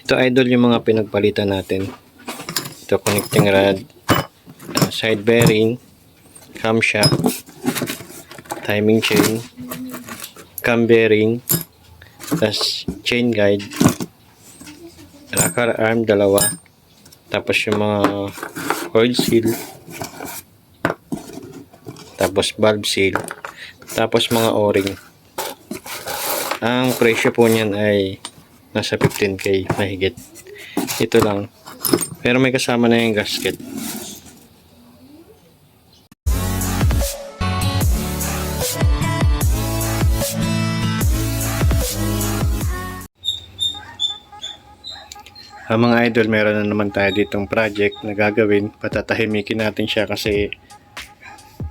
Ito idol yung mga pinagpalitan natin. Ito connecting rod, side bearing, camshaft, timing chain, cam bearing, tas chain guide, rocker arm dalawa, tapos yung mga oil seal, tapos valve seal, tapos mga o-ring. Ang presyo po niyan ay nasa 15k mahigit. Ito lang, pero may kasama na yung gasket. Mga idol, meron na naman tayo ditong project na gagawin. Patatahimikin natin siya kasi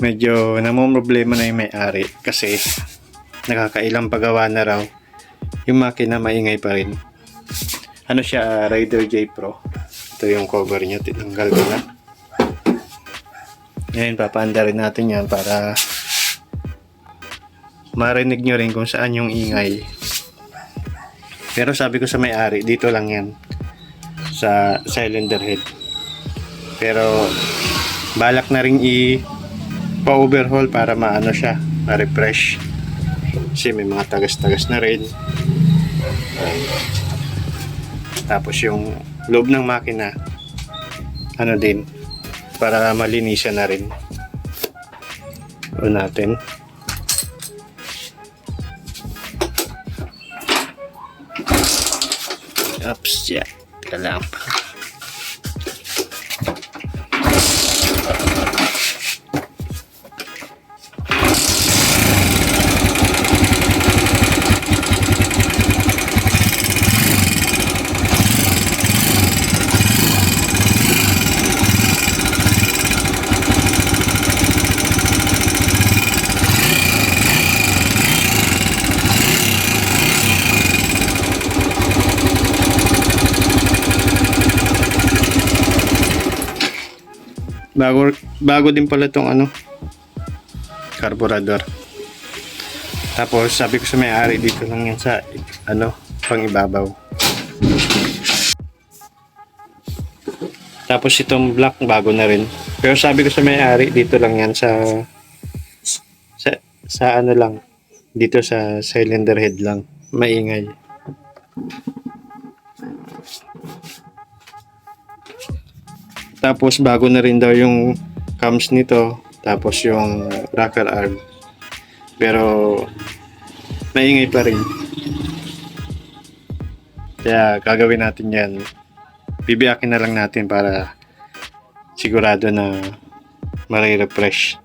medyo namumroblema na yung may-ari kasi nakakailang pagawa na raw. Yung makina maingay pa rin. Ano siya, Raider J Pro. Ito yung cover niya, tinanggal ko na. Ngayon papaanda rin natin yan para marinig nyo rin kung saan yung ingay. Pero sabi ko sa may-ari, dito lang yan sa cylinder head. Pero balak na rin pa-overhaul para maano siya, ma-refresh. Kasi may mga tagas-tagas na rin. Tapos yung loob ng makina, ano din, para malinisan na rin. O natin. Oops, yeah. Teka lang. Bago din pala tong carburetor. Tapos sabi ko sa may-ari, dito lang yan sa pang ibabaw. Tapos itong black bago na rin. Pero sabi ko sa may-ari, dito lang yan sa lang, dito sa cylinder head lang, maingay. Tapos bago na rin daw yung cams nito, tapos yung rocker arm. Pero maingay pa rin. Kaya gagawin natin yan. Bibiyakin na lang natin para sigurado na ma-refresh.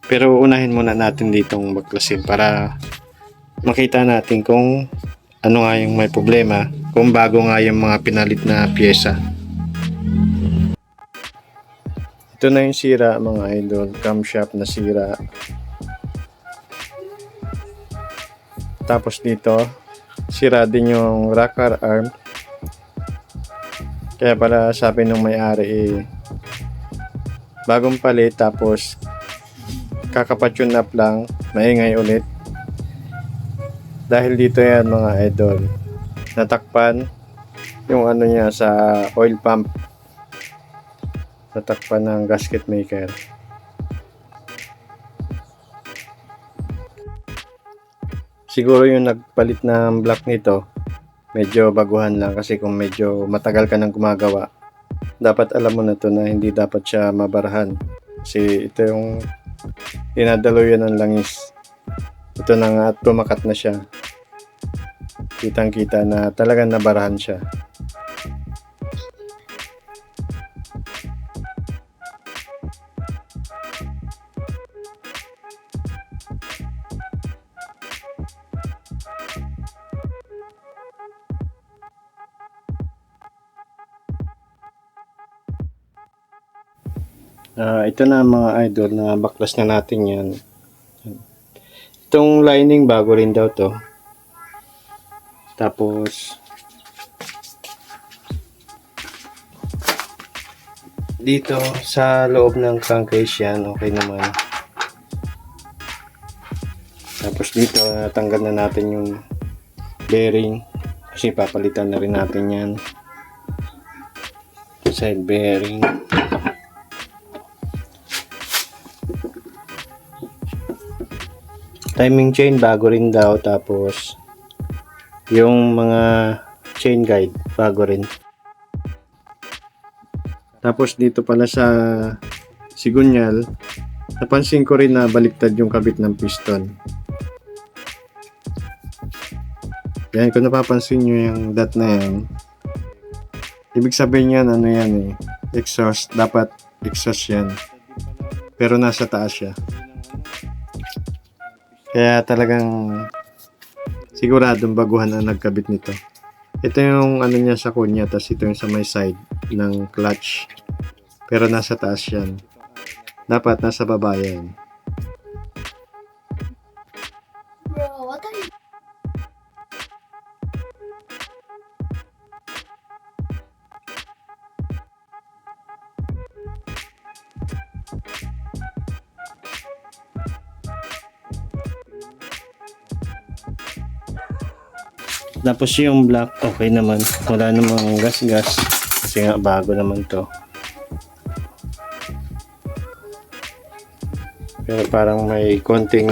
Pero unahin muna natin ditong baklasin para makita natin kung ano nga yung may problema, kung bago nga yung mga pinalit na pyesa. Ito na yung sira mga idol, camshaft na sira. Tapos dito, sira din yung rocker arm. Kaya pala sabi nung may-ari bagong palit, tapos kakapatune up lang, maingay ulit. Dahil dito yan mga idol, natakpan yung niya sa oil pump. Natakpan ng gasket maker. Siguro yung nagpalit ng block nito, medyo baguhan lang kasi kung medyo matagal ka nang gumagawa, dapat alam mo na to na hindi dapat siya mabarahan. Kasi ito yung dinadaluyan ng langis. Ito na nga at tumakat na siya. Kitang kita na talagang nabarahan siya. Ito na mga idol, na baklas na natin yan. Itong lining bago rin daw to. Tapos dito sa loob ng crankcase yan, okay naman. Tapos dito natanggal na natin yung bearing, Kasi papalitan na rin natin yan. Side bearing. Timing chain bago rin daw, tapos yung mga chain guide bago rin. Tapos dito pala sa sigunyal, napansin ko rin na baliktad yung kabit ng piston. Yan, kung napapansin nyo yung dot na yan, ibig sabihin yan, ano yan eh, exhaust. Dapat exhaust yan. Pero nasa taas siya. Kaya talagang siguradong baguhan ang nagkabit nito. Ito yung ano niya sa kunya, tapos ito yung sa may side ng clutch. Pero nasa taas yan. Dapat nasa baba yan. Bro, what are you? Tapos yung black, okay naman. Wala namang gas-gas. Kasi nga bago naman to. Pero parang may konting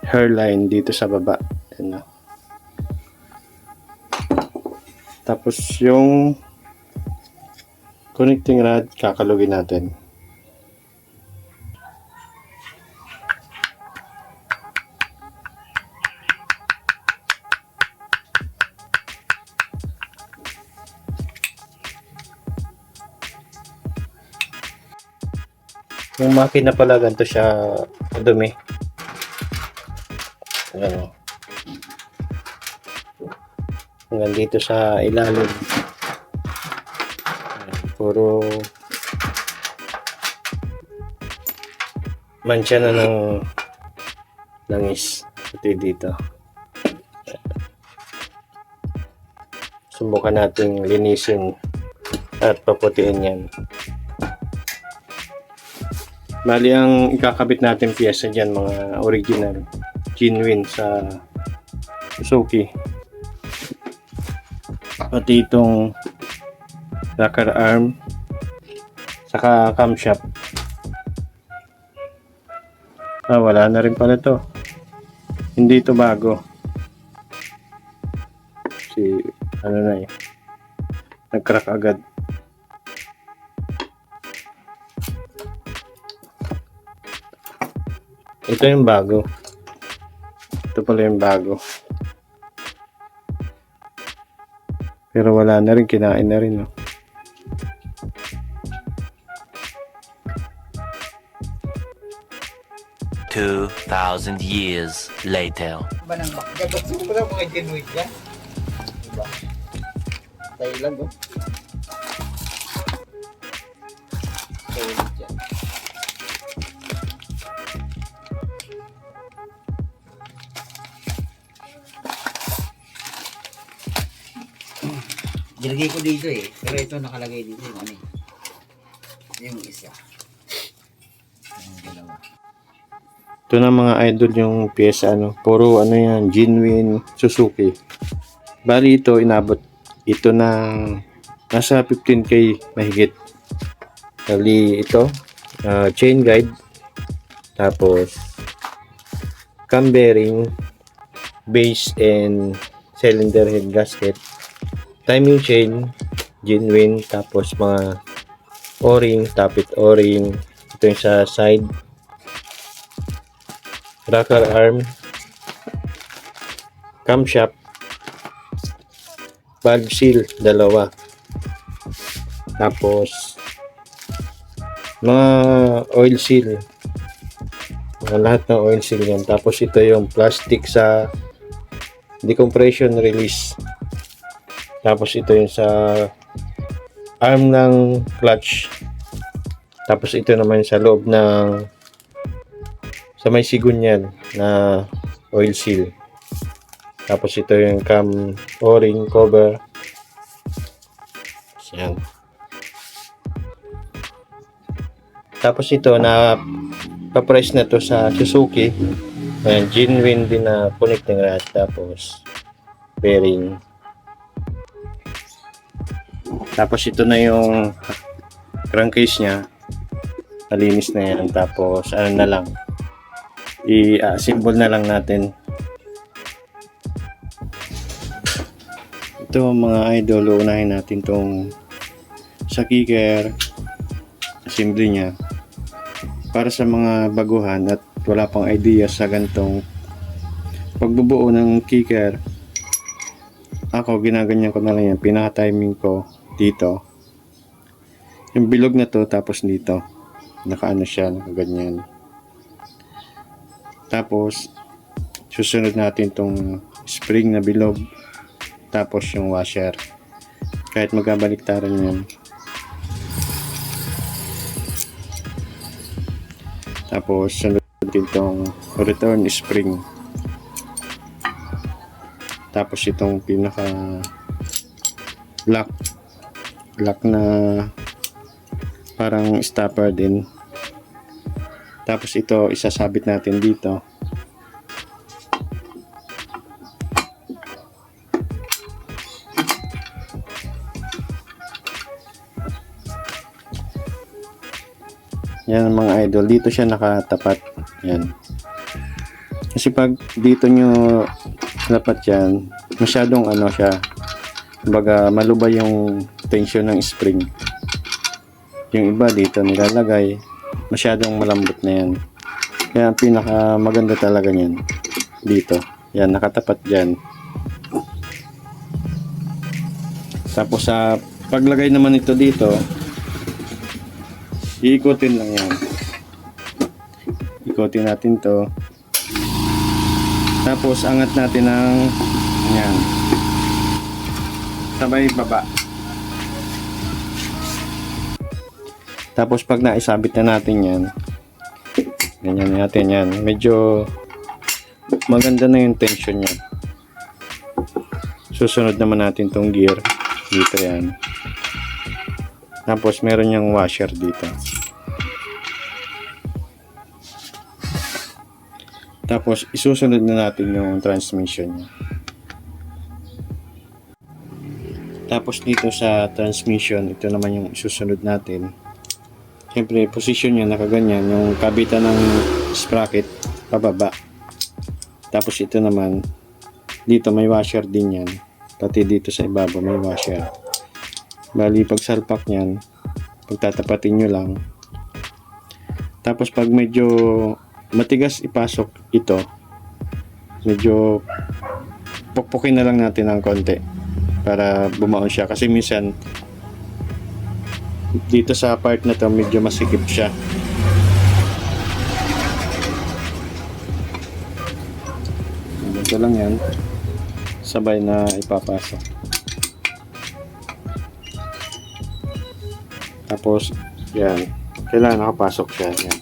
hairline dito sa baba. Ano. Tapos yung connecting rod, kakalugin natin. Yung makina pala ganito siya kadumi. Ano. Hanggang dito sa ilalim. Ayan, puro mancha na ng langis. Pati dito. Subukan nating linisin at paputiin yan. Bali, ang ikakabit natin piyesa dyan, mga original, genuine sa Suzuki. Pati itong rocker arm, saka camshaft. Wala na rin pala to. Hindi ito bago. Si, ano na eh, nag-crack agad. Ito yung bago. Ito pala yung bago. Pero wala na rin, kinain na rin, no? $2,000 years later. Ba nang makagagot mo na mga genuine yan? Diba? Tayo lang, oh. Tayo lang dyan. Nilagay ko dito eh. Pero ito nakalagay dito yung ano eh. Yung isa. Yung dalawa. Ito na mga idol yung pyesa, ano. Puro ano yan, genuine Suzuki. Bali ito, inabot ito ng nasa 15k mahigit. Bali ito, chain guide. Tapos cam bearing, base and cylinder head gasket. Timing chain, genuine, tapos mga o-ring, tappet o-ring, ito yung sa side, rocker arm, camshaft, valve seal, dalawa, tapos mga oil seal, lahat ng oil seal yan. Tapos ito yung plastic sa decompression release. Tapos ito yung sa arm ng clutch. Tapos ito naman sa loob ng sa may sigunyan na oil seal. Tapos ito yung cam o-ring cover. Yan. Tapos ito na pa-price na to sa Suzuki. Ayan, genuine din na connecting rod. Tapos bearing. Tapos ito na yung crankcase niya. Malinis na yan. Tapos ano na lang, i-assemble na lang natin. Ito mga idol, unahin natin tong sa kicker assembly niya. Para sa mga baguhan at wala pang idea sa ganitong pagbubuo ng kicker, ako ginaganyan ko na lang yan. Pinaka-timing ko dito yung bilog na to, tapos dito nakaano siya, nakaganyan. Tapos susunod natin tong spring na bilog, tapos yung washer, kahit magkabaliktaran yan. Tapos sunod din tong return spring, tapos itong pinaka black na parang stopper din. Tapos ito isasabit natin dito. Yan mga idol, dito siya nakatapat. Yan. Kasi pag dito nyo dapat yan, masyadong ano siya, kumbaga malubay yung tension ng spring. Yung iba dito nilalagay, masyadong malambot na yan. Kaya ang pinaka maganda talaga niyan dito. Yan, nakatapat dyan. Tapos sa paglagay naman ito dito, iikutin lang yan. Ikutin natin to. Tapos angat natin ng yan, sabay baba. Tapos pag naisabit na natin yan, ganyan natin yan. Medyo maganda na yung tension niya. Susunod naman natin tong gear. Dito yan. Tapos meron yung washer dito. Tapos isusunod na natin yung transmission niya. Tapos dito sa transmission, ito naman yung isusunod natin. Siyempre, position niya nakaganyan, yung kabitan ng sprocket pababa. Tapos ito naman, dito may washer din yan. Pati dito sa ibabaw may washer. Bali, pag salpak niyan, pagtatapatin nyo lang. Tapos pag medyo matigas ipasok ito, medyo pukpukin na lang natin ng konti para bumaon siya. Kasi minsan, dito sa part na to medyo masikip siya. Ganito lang yan, sabay na ipapasok. Tapos yan, kailangan nakapasok siya yan.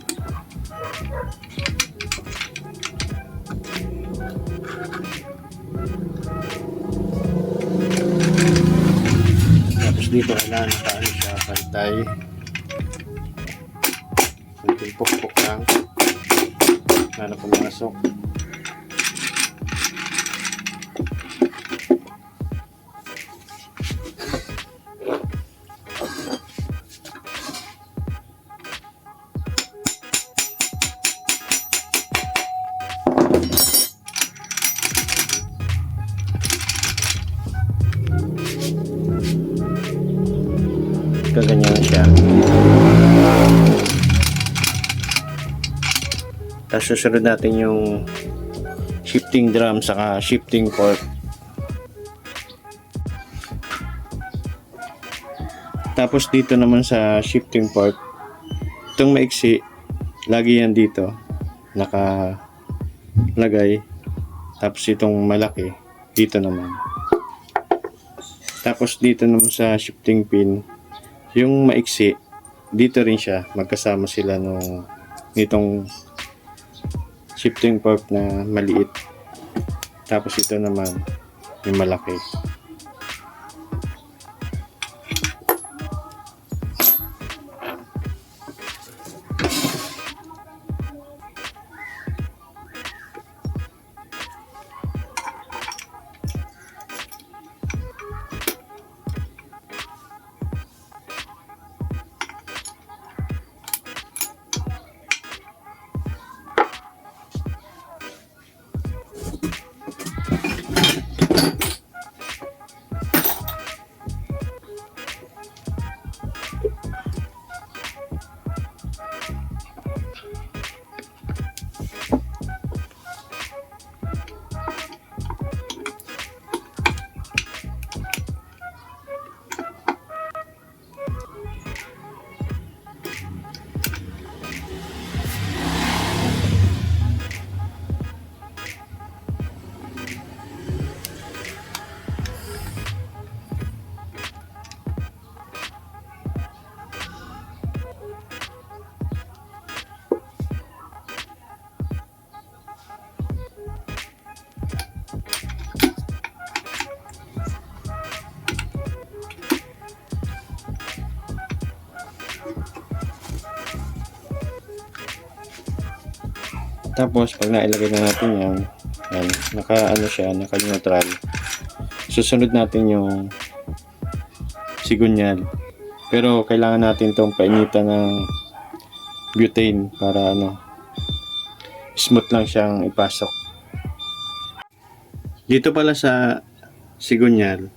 Tapos dito kailangan nakaano siya, pantay. Kunting pukpuk lang para pumasok. Ganyan siya. Tapos susunod natin yung shifting drum saka shifting fork. Tapos dito naman sa shifting fork, itong maiksi, lagi yan dito nakalagay. Tapos itong malaki dito naman. Tapos dito naman sa shifting pin, yung maiksi, dito rin siya, magkasama sila nitong shifting fork na maliit. Tapos ito naman, yung malaki. Tapos, pag nailagay na natin yan, naka neutral. Susunod natin yung sigunyal. Pero, kailangan natin itong painitan ng butane para smooth lang siyang ipasok. Dito pala sa sigunyal,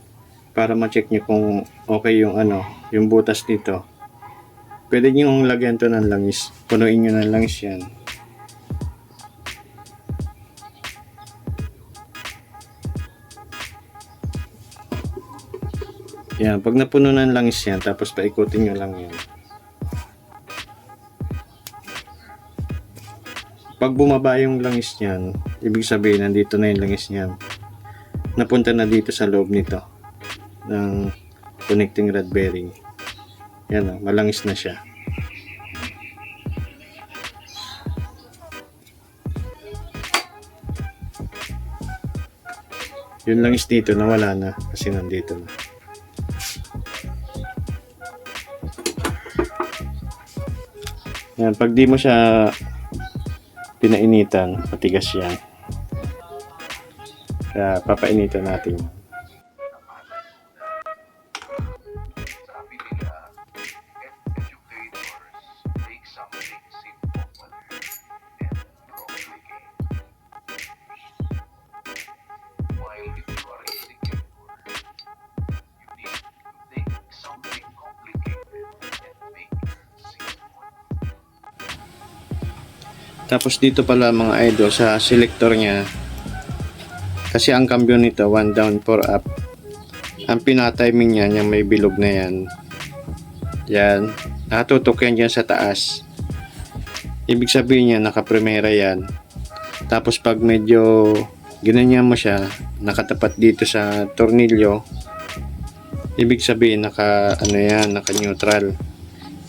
para ma-check nyo kung okay yung butas dito. Pwede nyo lagyan to ng langis. Punuin nyo ng langis yan. Yan, pag napuno ng langis yan, tapos paikutin nyo lang yan. Pag bumaba yung langis niyan, ibig sabihin nandito na yung langis niyan. Napunta na dito sa loob nito ng connecting rod bearing. Yan, malangis na siya. Yung langis dito nawala na kasi nandito na. Yan, pag di mo siya pinainitan, matigas yan. Kaya papainitan natin. Sabi nila, educators take something simple and complicate. While if you are insecure, you need to take something complicated and make it simple. Tapos dito pala mga idol sa selector niya, kasi ang cambio nito 1 down 4 up. Ang pinatiming niya yung may bilog na yan, natutok yan dyan sa taas. Ibig sabihin niya naka-primera yan. Tapos pag medyo ginanyan mo siya, nakatapat dito sa tornilyo, ibig sabihin naka-neutral.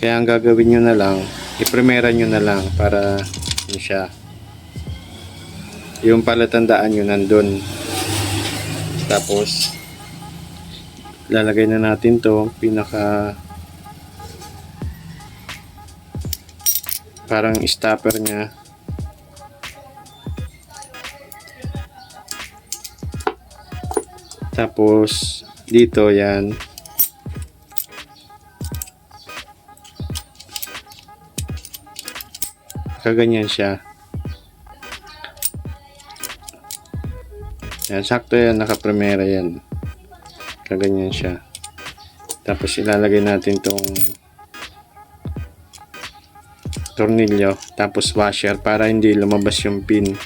Kaya ang gagawin nyo na lang, i-primera nyo na lang para siya. Yung palatandaan nyo nandun. Tapos lalagay na natin to parang stopper nya. Tapos dito yan, kaganyan siya. Yan, sakto yan, naka-primera yan. Kaganyan siya. Tapos ilalagay natin tong tornilyo, tapos washer para hindi lumabas yung pin.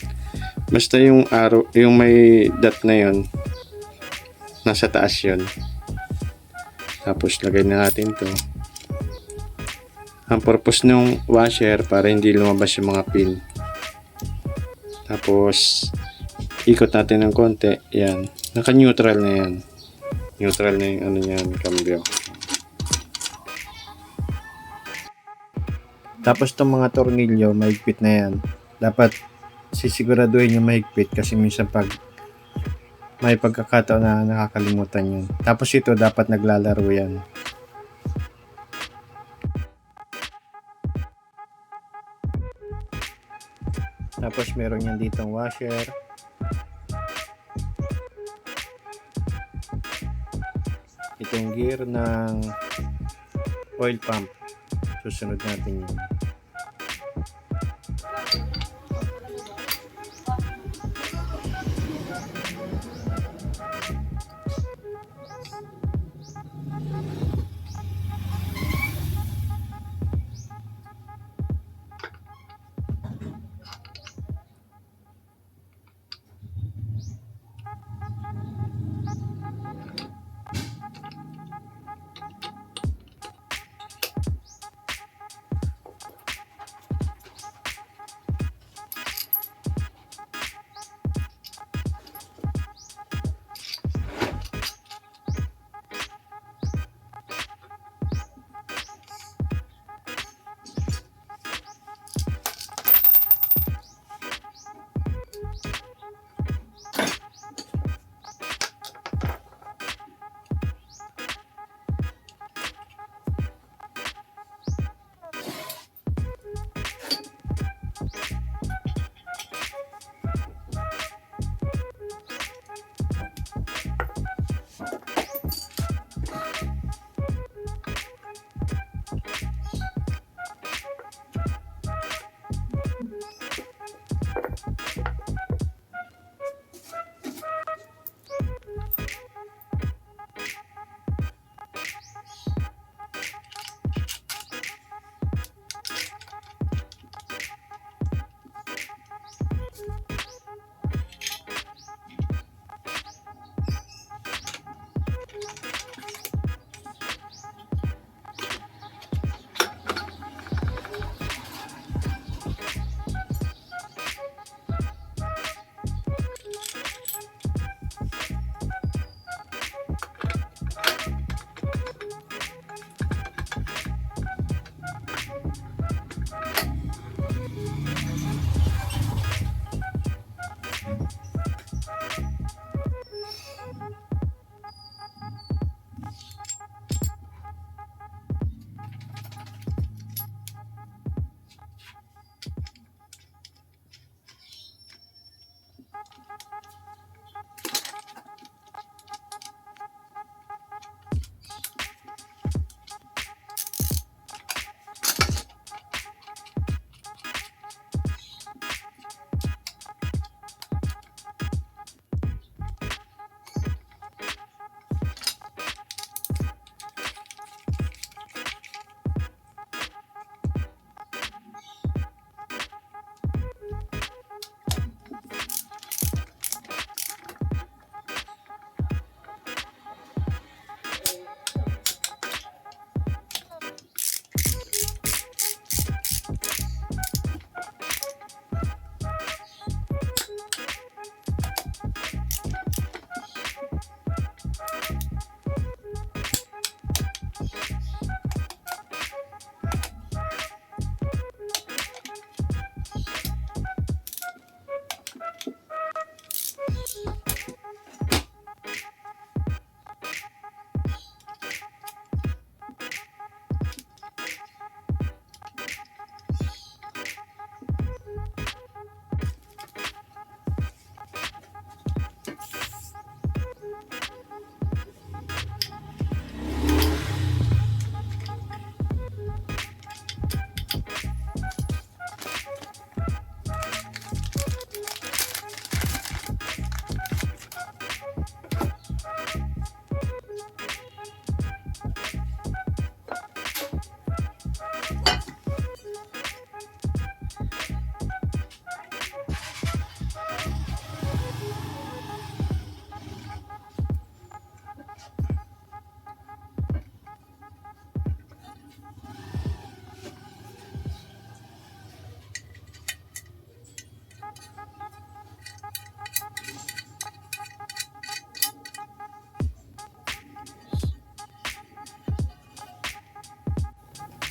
Basta yung arrow, yung may dot na yon, nasa taas yon. Tapos lagay na natin to. Ang purpose ng washer para hindi lumabas yung mga pin. Tapos ikot natin ng konti. Yan. Naka-neutral na yan. Neutral na yung cambio. Tapos itong mga tornilyo, mahigpit na yan. Dapat sisiguraduhin yung mahigpit kasi minsan pag may pagkakataon na nakakalimutan yun. Tapos ito dapat naglalaro yan. Tapos meron yan ditong washer. Itong gear ng oil pump. Susunod natin yun.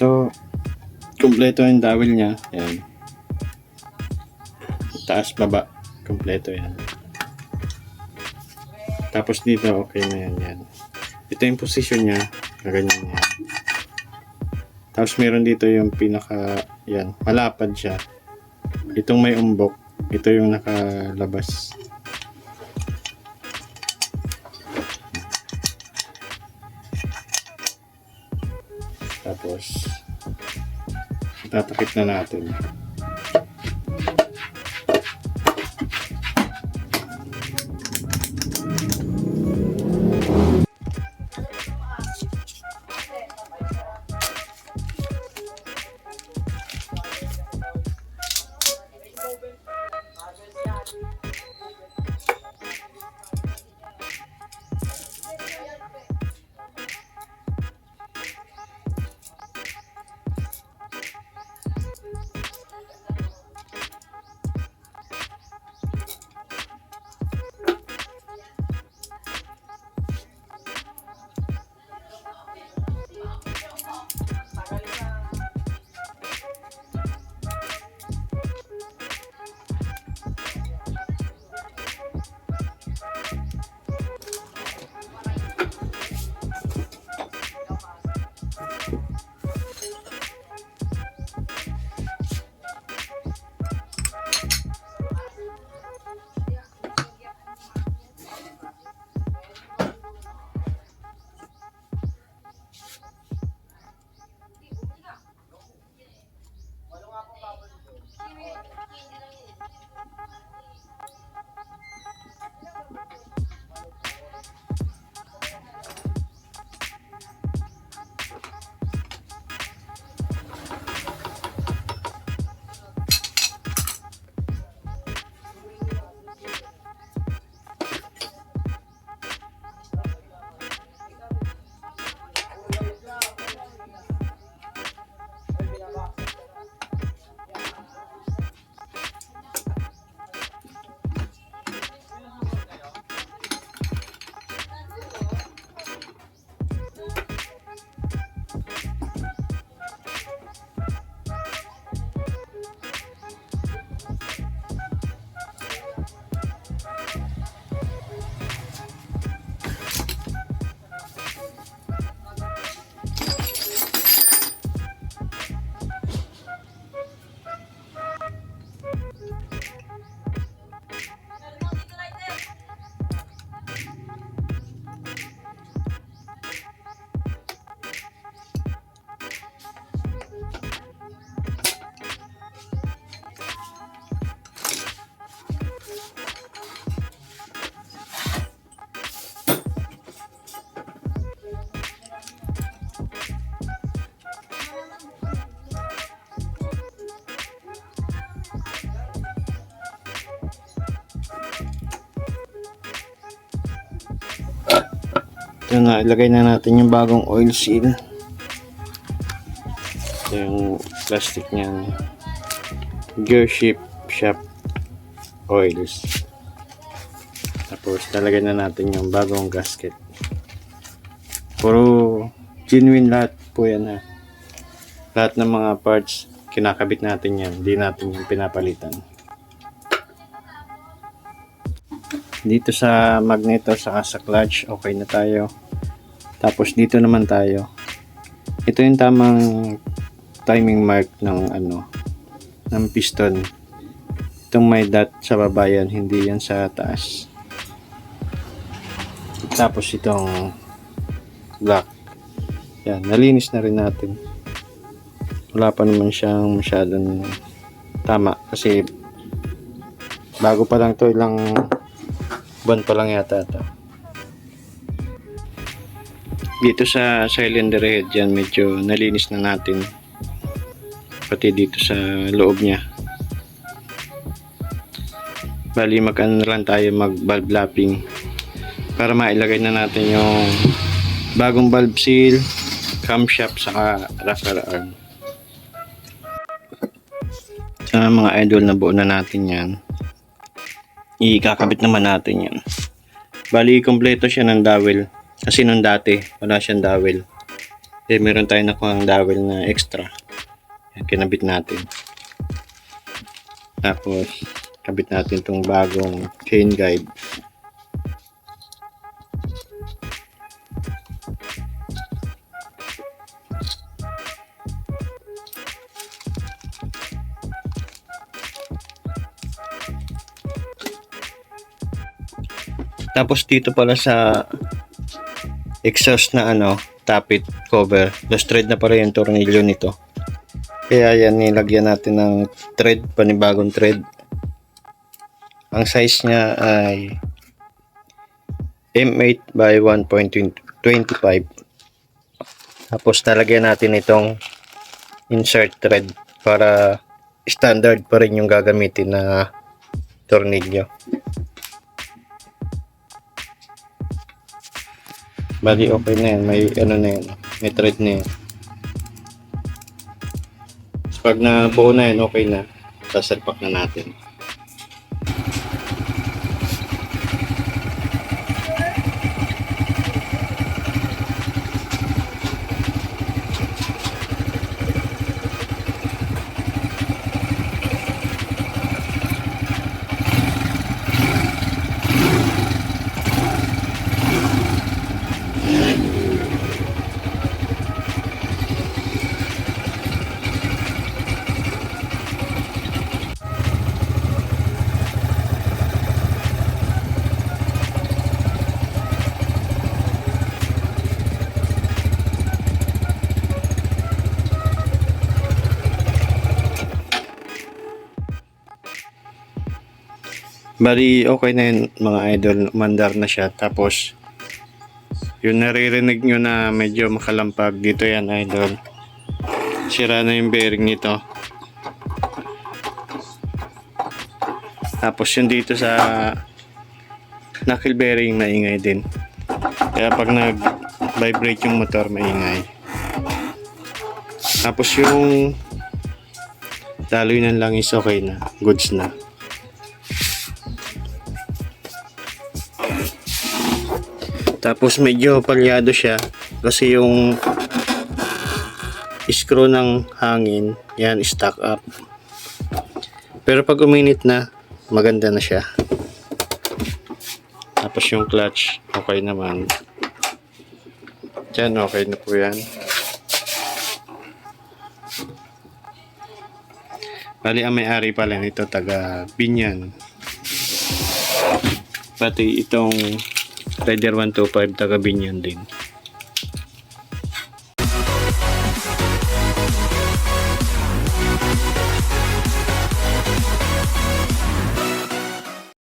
Ito, kumpleto yung dowel niya. Yan. Taas, baba. Kumpleto yan. Tapos dito, okay na yan. Yan. Ito yung position niya. Ganyan yan. Tapos meron dito yung pinaka, yan, malapad siya. Itong may umbok, ito yung nakalabas. Tapos, tatakip na natin. Ito na, ilagay na natin yung bagong oil seal. Ito yung plastic niyan. Gear shift shaft oils. Tapos talagay na natin yung bagong gasket. Puro genuine lahat po yan ha. Lahat ng mga parts kinakabit natin yan. Hindi natin yung pinapalitan. Dito sa magneto saka sa clutch okay na tayo. Tapos dito naman tayo. Ito yung tamang timing mark ng ng piston. Itong may dot sa baba yan, hindi yan sa taas. Tapos itong black. Yan, nalinis na rin natin. Wala pa naman siyang masyadong tama kasi bago pa lang to, ilang buwan pa lang yata ito. Dito sa cylinder head yan, medyo nalinis na natin. Pati dito sa loob niya. Bali mag-ano lang tayo, mag valve lapping para mailagay na natin yung bagong valve seal, camshaft saka rocker arm. Sa mga idol, na buo na natin yan. Ikakabit naman natin yan. Bali kompleto siya ng dowel kasi nung dati wala siyang dowel. Meron tayong nakuhang dowel na extra. Yan, kinabit natin. Tapos, kabit natin itong bagong chain guide. Tapos dito pala sa exhaust na tappet cover, lost thread na pala yung tornilyo nito. Kaya yan, nilagyan natin ng thread, panibagong thread. Ang size niya ay M8 by 1.25. Tapos talagyan natin itong insert thread para standard pa rin yung gagamitin na tornilyo. Bali okay na yan, may na yan, may thread na yan. Pag nabuo na yan, okay na. Sasalpak na natin. Bali, okay na yun mga idol, mandar na siya. Tapos, yung naririnig nyo na medyo makalampag dito yan idol. Sira na yung bearing nito. Tapos yung dito sa knuckle bearing maingay din. Kaya pag nag-vibrate yung motor, maingay. Tapos yung daloy ng langis okay na, goods na. Tapos medyo palyado siya kasi yung screw ng hangin, yan stuck up. Pero pag uminit na, maganda na siya. Tapos yung clutch, okay naman. Diyan, okay na po yan. Bali, ang may-ari pala nito, taga Binyan. Pati itong Rider 125, taga Binyan din.